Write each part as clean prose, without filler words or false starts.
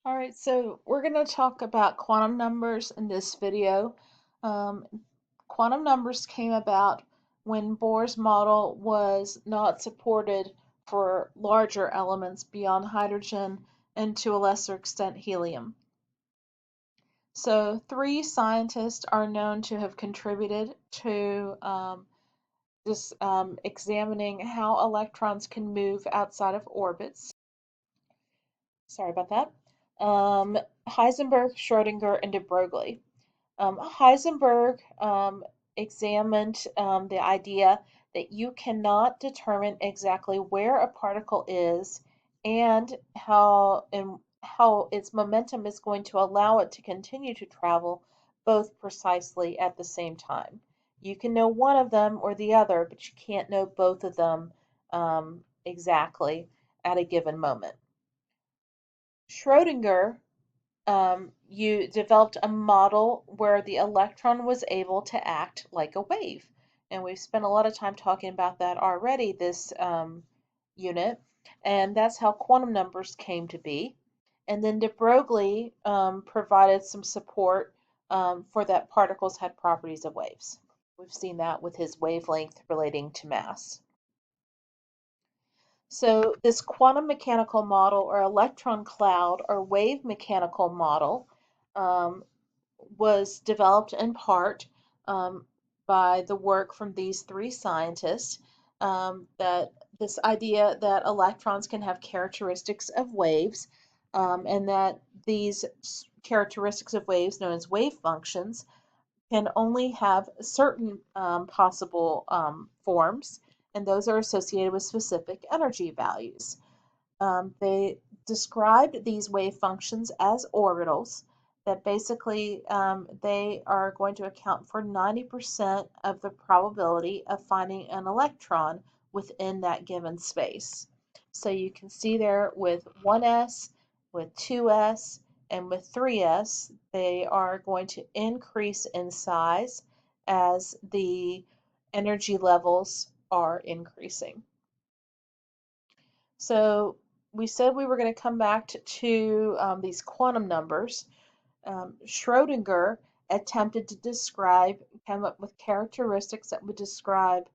All right, so we're going to talk about quantum numbers in this video. Um, Quantum numbers came about when Bohr's model was not supported for larger elements beyond hydrogen and to a lesser extent helium. So, three scientists are known to have contributed to examining how electrons can move outside of orbits. Sorry about that. Um, Heisenberg, Schrödinger, and de Broglie. Heisenberg examined the idea that you cannot determine exactly where a particle is and how its momentum is going to allow it to continue to travel both precisely at the same time. You can know one of them or the other, but you can't know both of them exactly at a given moment. Schrödinger you developed a model where the electron was able to act like a wave. And we've spent a lot of time talking about that already this unit. And that's how quantum numbers came to be. And then de Broglie provided some support for that particles had properties of waves. We've seen that with his wavelength relating to mass. So this quantum mechanical model or electron cloud or wave mechanical model um, was developed in part by the work from these three scientists, that this idea that electrons can have characteristics of waves, and that these characteristics of waves, known as wave functions, can only have certain possible forms, and those are associated with specific energy values. They described these wave functions as orbitals, that basically they are going to account for 90% of the probability of finding an electron within that given space. So you can see there with 1s, with 2s, and with 3s, they are going to increase in size as the energy levels are increasing. So we said we were going to come back to these quantum numbers. Schrödinger attempted to come up with characteristics that would describe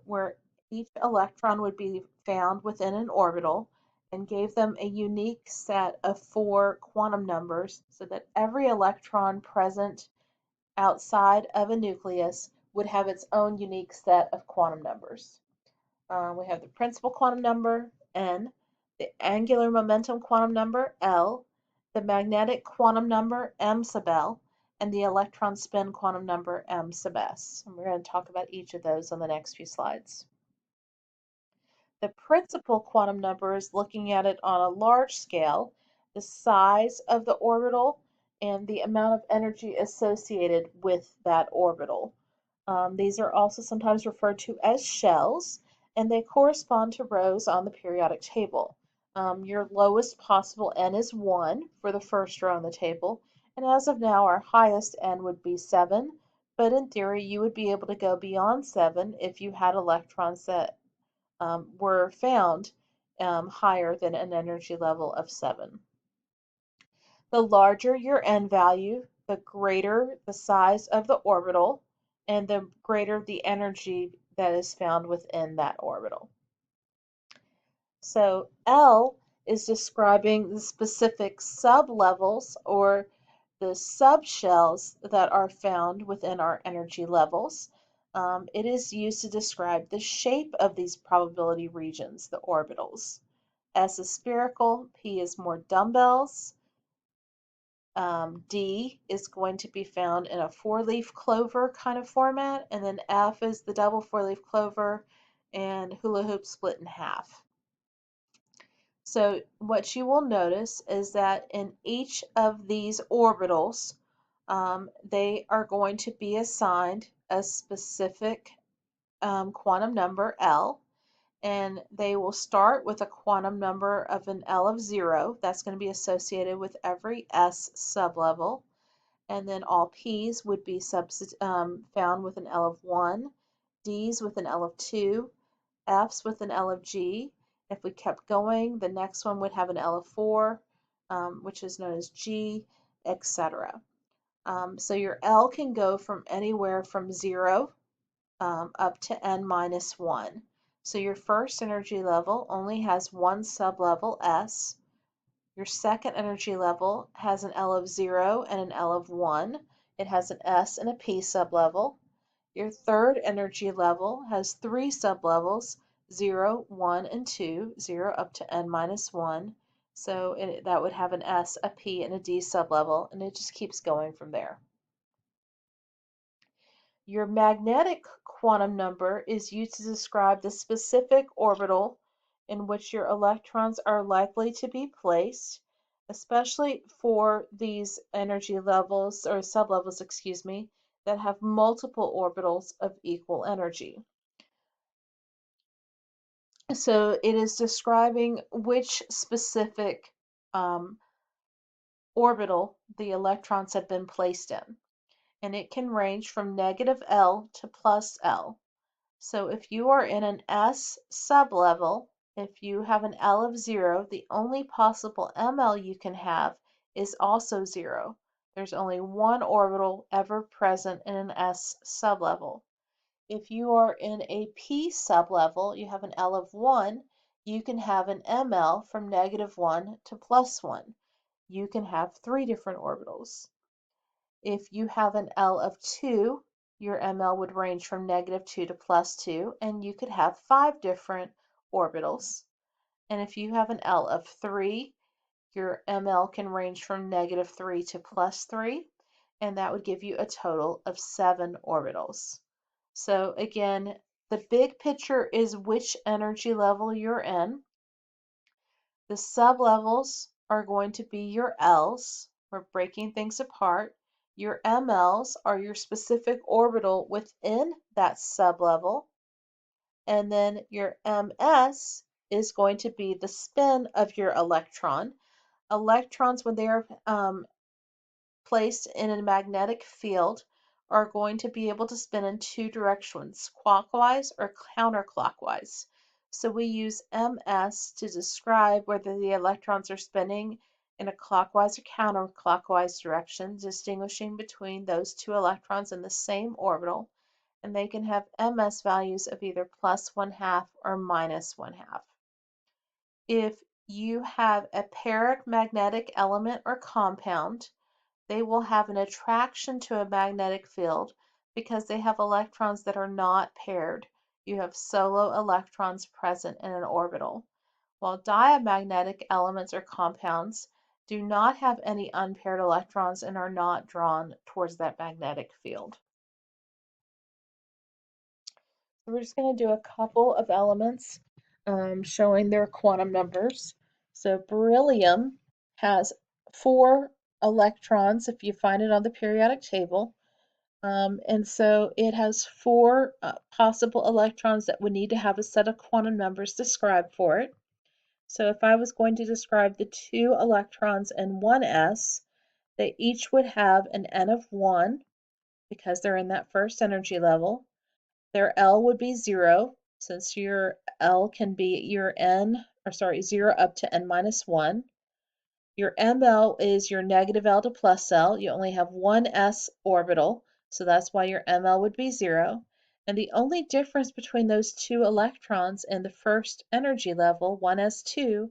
where each electron would be found within an orbital, and gave them a unique set of four quantum numbers so that every electron present outside of a nucleus would have its own unique set of quantum numbers. We have the principal quantum number, N, the angular momentum quantum number, L, the magnetic quantum number, M sub L, and the electron spin quantum number, M sub S. And we're going to talk about each of those on the next few slides. The principal quantum number is looking at it on a large scale, the size of the orbital and the amount of energy associated with that orbital. These are also sometimes referred to as shells, and they correspond to rows on the periodic table. Your lowest possible n is 1 for the first row on the table, and as of now, our highest n would be 7, but in theory, you would be able to go beyond 7 if you had electrons that were found higher than an energy level of 7. The larger your n value, the greater the size of the orbital, and the greater the energy that is found within that orbital. So L is describing the specific sublevels or the subshells that are found within our energy levels. It is used to describe the shape of these probability regions, the orbitals. S is spherical, P is more dumbbells, D is going to be found in a four-leaf clover kind of format, and then F is the double four-leaf clover and hula hoop split in half. So what you will notice is that in each of these orbitals, they are going to be assigned a specific quantum number L, and they will start with a quantum number of an L of 0. That's going to be associated with every S sublevel. And then all P's would be found with an L of 1, D's with an L of 2, F's with an L of G. If we kept going, the next one would have an L of 4, which is known as G, etc. So your L can go from anywhere from 0 up to n minus 1. So your first energy level only has one sublevel, S. Your second energy level has an L of 0 and an L of 1. It has an S and a P sublevel. Your third energy level has three sublevels, 0, 1, and 2, 0 up to n minus 1. So that would have an S, a P, and a D sublevel, and it just keeps going from there. Your magnetic quantum number is used to describe the specific orbital in which your electrons are likely to be placed, especially for these energy levels or sublevels, excuse me, that have multiple orbitals of equal energy. So it is describing which specific orbital the electrons have been placed in. And it can range from negative L to plus L. So if you are in an S sublevel, if you have an L of 0, the only possible ML you can have is also 0. There's only one orbital ever present in an S sublevel. If you are in a P sublevel, you have an L of 1, you can have an ML from negative 1 to plus 1. You can have three different orbitals. If you have an L of 2, your ML would range from negative 2 to plus 2, and you could have five different orbitals. And if you have an L of 3, your ML can range from negative 3 to plus 3, and that would give you a total of 7 orbitals. So again, the big picture is which energy level you're in. The sublevels are going to be your Ls. We're breaking things apart. Your MLs are your specific orbital within that sublevel. And then your MS is going to be the spin of your electron. Electrons, when they are placed in a magnetic field, are going to be able to spin in two directions, clockwise or counterclockwise. So we use ms to describe whether the electrons are spinning in a clockwise or counterclockwise direction, distinguishing between those two electrons in the same orbital, and they can have ms values of either plus 1/2 or minus 1/2. If you have a paramagnetic element or compound, they will have an attraction to a magnetic field because they have electrons that are not paired. You have solo electrons present in an orbital, while diamagnetic elements or compounds do not have any unpaired electrons and are not drawn towards that magnetic field. So we're just going to do a couple of elements showing their quantum numbers. So beryllium has 4 electrons if you find it on the periodic table. And so it has 4 possible electrons that would need to have a set of quantum numbers described for it. So if I was going to describe the 2 electrons in 1s, they each would have an n of 1 because they're in that first energy level. Their L would be 0, since your L can be your n, or sorry, 0 up to n minus 1. Your ML is your negative L to plus L. You only have one s orbital, so that's why your ML would be 0. And the only difference between those two electrons in the first energy level, 1s2,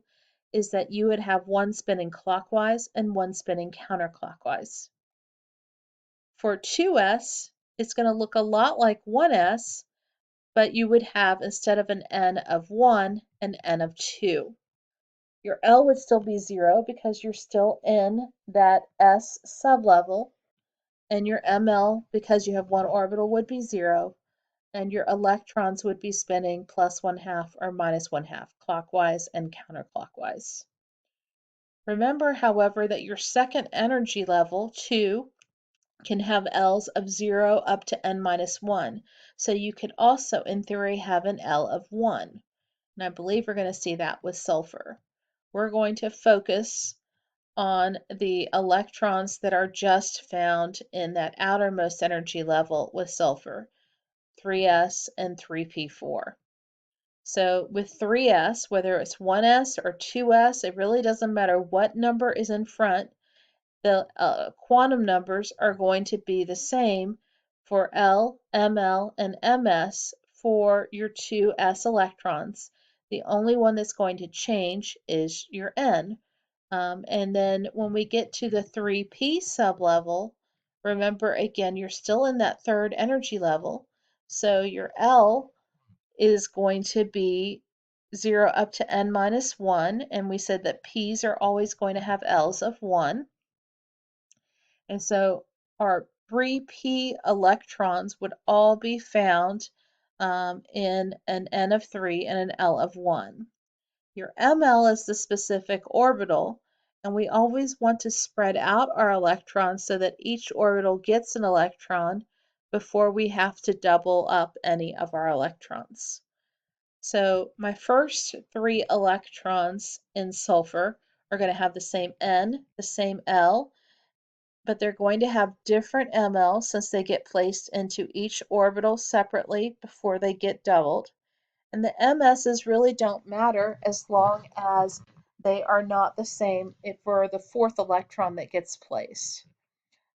is that you would have one spinning clockwise and one spinning counterclockwise. For 2s, it's going to look a lot like 1s, but you would have, instead of an n of 1, an n of 2. Your L would still be 0 because you're still in that S sublevel, and your ML, because you have one orbital, would be 0, and your electrons would be spinning plus 1/2 or minus 1/2, clockwise and counterclockwise. Remember, however, that your second energy level, 2, can have L's of 0 up to n minus 1, so you could also, in theory, have an L of 1. And I believe we're going to see that with sulfur. We're going to focus on the electrons that are just found in that outermost energy level with sulfur, 3s and 3p4. So with 3s, whether it's 1s or 2s, it really doesn't matter what number is in front. The quantum numbers are going to be the same for L, ML, and MS for your 2s electrons. The only one that's going to change is your N. And then when we get to the 3p sublevel, remember again, you're still in that third energy level. So your L is going to be 0 up to n minus 1, and we said that p's are always going to have L's of 1. And so our 3p electrons would all be found in an n of 3 and an L of 1. Your ML is the specific orbital, and we always want to spread out our electrons so that each orbital gets an electron before we have to double up any of our electrons. So my first 3 electrons in sulfur are going to have the same N, the same L, but they're going to have different ML since they get placed into each orbital separately before they get doubled. And the MSs really don't matter as long as they are not the same for the 4th electron that gets placed.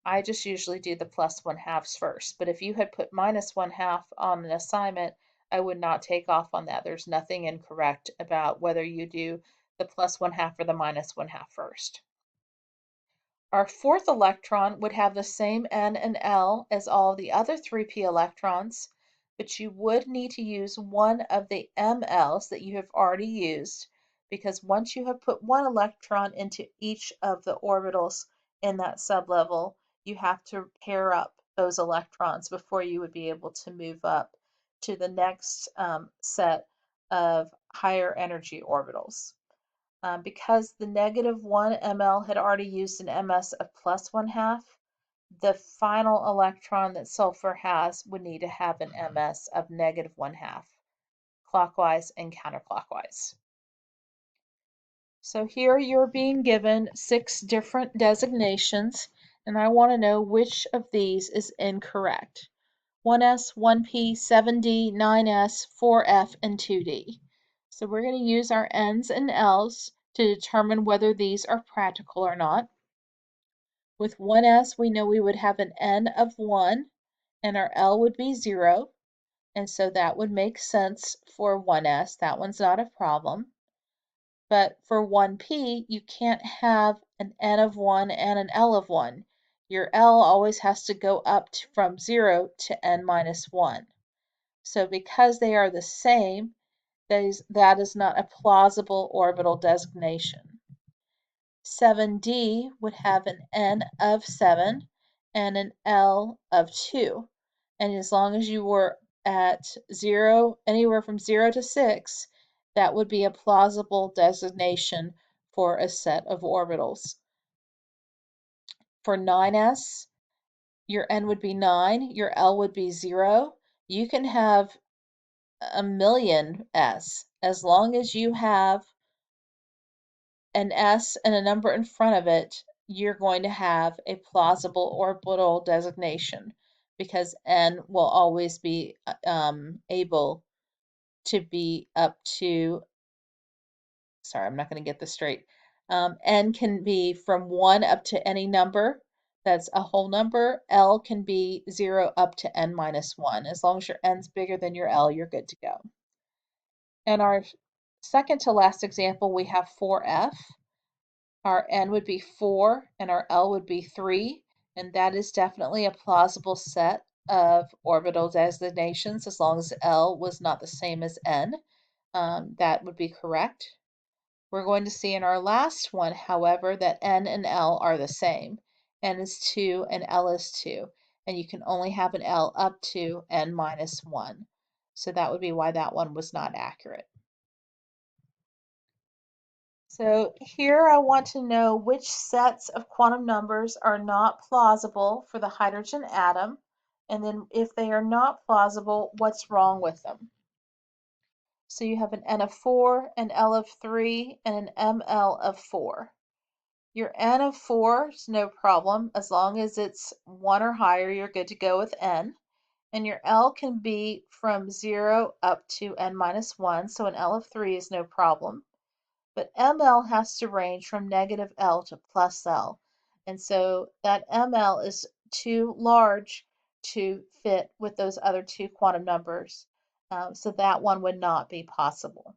I just usually do the plus 1/2 first, but if you had put minus 1/2 on an assignment, I would not take off on that. There's nothing incorrect about whether you do the plus 1/2 or the minus 1/2 first. Our 4th electron would have the same N and L as all the other 3p electrons, but you would need to use one of the MLs that you have already used, because once you have put one electron into each of the orbitals in that sublevel, you have to pair up those electrons before you would be able to move up to the next set of higher energy orbitals. Because the -1 ml had already used an ms of plus 1/2, the final electron that sulfur has would need to have an ms of -1/2, clockwise and counterclockwise. So here you're being given 6 different designations, and I want to know which of these is incorrect. 1s, 1p, 7d, 9s, 4f, and 2d. So we're going to use our n's and l's to determine whether these are practical or not. With 1s, we know we would have an n of 1, and our L would be 0, and so that would make sense for 1s. That one's not a problem. But for 1p, you can't have an n of 1 and an L of 1. Your L always has to go up from 0 to n minus 1. So because they are the same, that is not a plausible orbital designation. 7d would have an N of 7 and an L of 2. And as long as you were at 0, anywhere from 0 to 6, that would be a plausible designation for a set of orbitals. For 9s, your N would be 9, your L would be 0. You can have a million S as long as you have an S and a number in front of it, you're going to have a plausible orbital designation because N will always be able to be up to, sorry, I'm not going to get this straight. N can be from 1 up to any number. That's a whole number. L can be 0 up to n minus 1. As long as your n's bigger than your L, you're good to go. And our second to last example, we have 4f. Our n would be 4 and our L would be 3, and that is definitely a plausible set of orbital designations as long as L was not the same as n. That would be correct. We're going to see in our last one, however, that n and L are the same. N is 2 and L is 2, and you can only have an L up to n minus 1. So that would be why that one was not accurate. So here I want to know which sets of quantum numbers are not plausible for the hydrogen atom, and then if they are not plausible, what's wrong with them? So you have an N of 4, an L of 3, and an ML of 4. Your N of 4 is no problem. As long as it's 1 or higher, you're good to go with N. And your L can be from 0 up to n minus 1, so an L of 3 is no problem. But ML has to range from negative L to plus L. And so that ML is too large to fit with those other two quantum numbers. So that one would not be possible.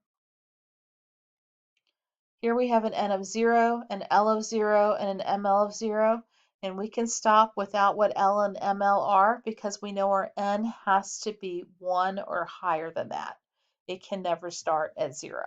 Here we have an N of 0, an L of 0, and an ML of 0. And we can stop without what L and ML are because we know our N has to be 1 or higher than that. It can never start at 0.